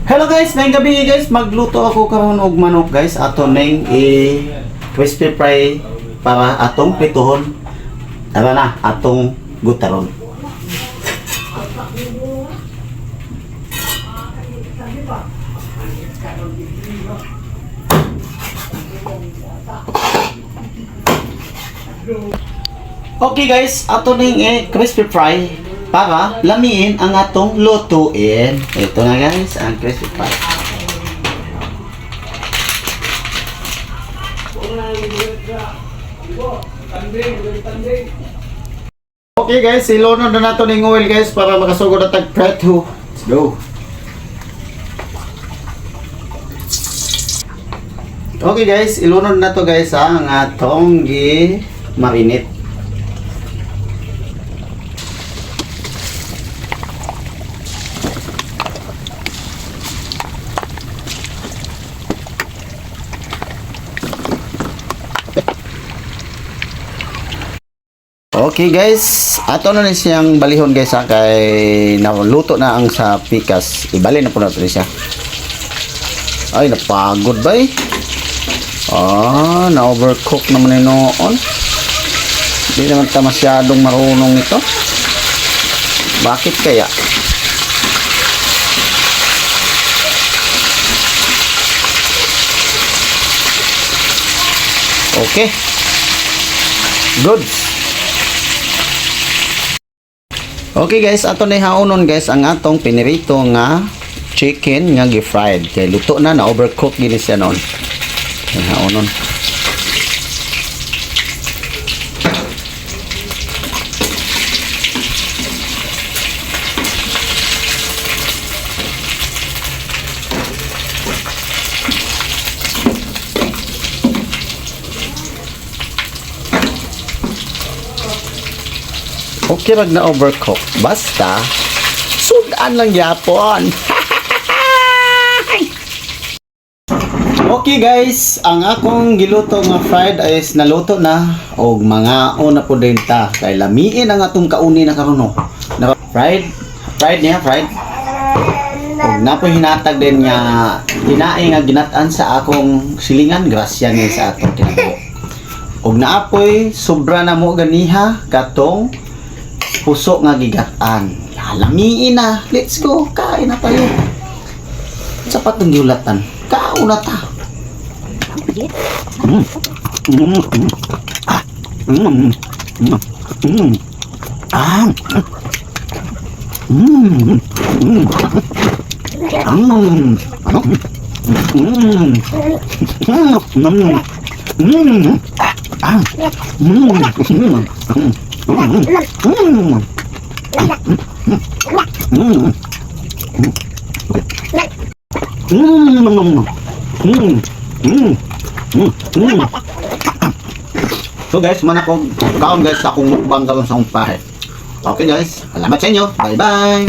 Hello guys, ngayong gabi guys, magluto ako karon og manok guys. Ato ning crispy fry para atong pituhon. Tara na, atong gutaron. Okay guys, ato ning crispy fry para lamiin ang atong lutuin. Ito na guys, ang crispy fry. Okay guys, ilunod na nato ning oil guys para makasugod na tag preto. Let's go. Okay guys, ilunod na to guys ang atong marinate. Okay guys, ato na siyang balihon guys ha, kay naluto na ang sa pikas. Ibali na po natin siya. Ay, napagod ba eh. Na-overcook naman yun noon. Hindi naman ta masyadong marunong nito. Bakit kaya? Okay. Good. Okay guys, ato na haunon guys ang atong pinirito nga chicken nga gi-fried. Kay luto na, na-overcook gini siya noon. Haunon. Okay mag na overcook. Basta sudan lang yapon. Okay guys, ang akong giluto nga fried is naluto na og mga una po din ta kay lamiin ang atong kauni na karon no. Fried niya, fried. Og napoy hinatag din nga hinaing nga ginat-an sa akong silingan, grasya ni sa atong kinabuok. Og naapoy sobra na mo ganiha katong puso nga gigatan. Lamiin na. Let's go. Kain na tayo. Sapat ng giulatan. Kauna ta. So guys, man ako kaon guys sa akong mukbang karon sa akong pahe. Okay guys, salamat sa inyo. Bye bye.